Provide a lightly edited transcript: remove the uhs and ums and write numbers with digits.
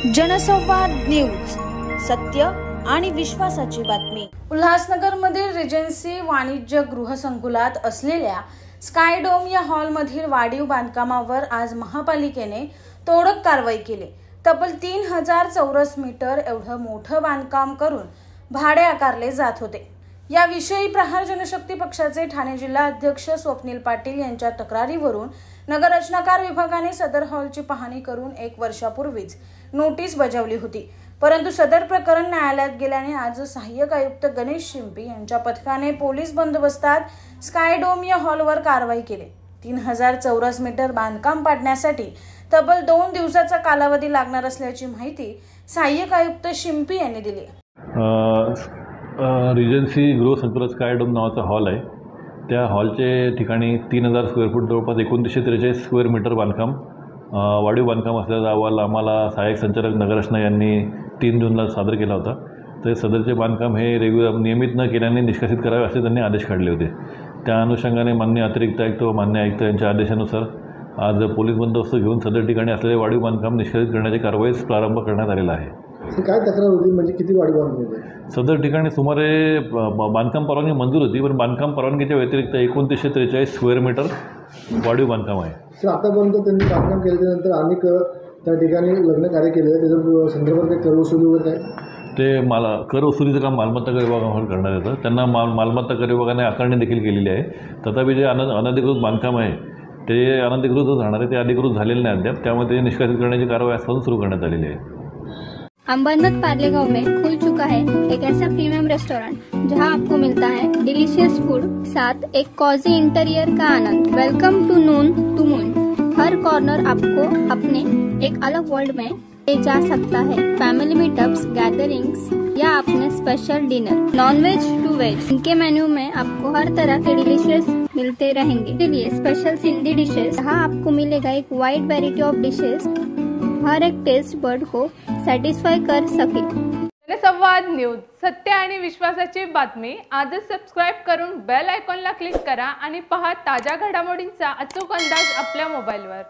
जनसंवाद न्यूज, सत्य आणि विश्वासाची बातमी। उल्हासनगरमधील रिजन्सी वाणिज्य गृहसंकुलात असलेल्या स्कायडोम या हॉलमधील वाढीव बांधकामावर आज महापालिकेने तोडक कारवाई केली। तब्बल 3000 चौरस मीटर एवढं मोठं बांधकाम करून भाडे आकारले जात होते। याविषयी प्रहार जनशक्ती पक्षाचे ठाणे जिल्हा अध्यक्ष स्वप्नील पाटील यांच्या तक्रारीवरून नगररचनाकार विभागाने सदर हॉलची पाहणी करून 1 वर्षापूर्वीच नोटीस बजावली होती। परंतु सदर प्रकरण न्यायालयात गेल्याने आज सहाय्यक आयुक्त गणेश शिंपी यांच्या पथकाने पोलीस बंदोबस्तात स्कायडोम या हॉलवर कारवाई केली। 3000 चौरस मीटर बांधकाम पाडण्यासाठी तब्बल 2 दिवसाचा कालावधी लागणार असल्याची माहिती सहाय्यक आयुक्त शिंपी यांनी दिली। रिजन्सी गृहसंकुलात स्कायडोम नावाचा हॉल आहे। त्या हॉलचे ठिकाणी 3000 स्क्वेअर फूट जवळपास 2943 स्क्वेअर मीटर बांधकाम वाढीव बांधकाम असल्याचा अहवाल आम्हाला सहाय्यक संचालक नगररचना यांनी 3 जूनला सादर केला होता। तर सदरचे बांधकाम हे नियमित न केल्याने निष्कासित करावे असे त्यांनी आदेश काढले होते। त्या अनुषंगाने माननीय अतिरिक्त आयुक्त व मान्य आयुक्त यांच्या आदेशानुसार आज पोलीस बंदोबस्त घेऊन सदर ठिकाणी असलेले वाढीव बांधकाम निष्कासित करण्याची कारवाईस प्रारंभ करण्यात आलेला आहे। काय तक्रार होती, म्हणजे किती वाढीव बांधकाम होते? सदर ठिकाणी सुमारे बांधकाम परवानगी मंजूर होती, पण बांधकाम परवानगीच्या व्यतिरिक्त 2943 स्क्वेअर मीटर वाढीव बांधकाम आहे। सर, आतापर्यंत त्यांनी बांधकाम केल्यानंतर अनेक त्या ठिकाणी लग्न कार्य केले आहे, त्याच्या संदर्भात काही कर वसुली वगैरे काय? ते कर वसुलीचं काम मालमत्ता कर विभागावर करण्यात येतं। त्यांना मालमत्ता कर विभागाने आकारणी देखील केलेली आहे। तथापि जे अनधिकृत बांधकाम आहे ते अनधिकृतच राहणार आहे, ते अधिकृत झालेले नाही अद्याप। त्यामुळे ते निष्कासित करण्याची कारवाई आजपासून सुरू करण्यात आलेली आहे। अंबरनाथ पार्लेगांव में खुल चुका है एक ऐसा प्रीमियम रेस्टोरेंट जहां आपको मिलता है डिलीशियस फूड, साथ एक कॉजी इंटीरियर का आनंद। Welcome to noon to moon. हर कॉर्नर आपको अपने एक अलग वर्ल्ड में ले जा सकता है। फैमिली मीटअप्स, गैदरिंग्स या अपने special dinner, non veg to veg, इनके मेन्यू में आपको हर तरह के डिलीशियस मिलते रहेंगे। इसलिए स्पेशल सिंधी डिशेस, जहाँ आपको मिलेगा एक वाइड वेराइटी ऑफ डिशेस, हर एक टेस्ट बर्ड को सॅटिस्फाय कर सके। जनसंवाद न्यूज, सत्य आणि विश्वासाची बातमी। आजच सबस्क्राइब करून बेल आयकॉनला क्लिक करा आणि पहा ताज्या घडामोडींचा अचूक अंदाज आपल्या मोबाईलवर।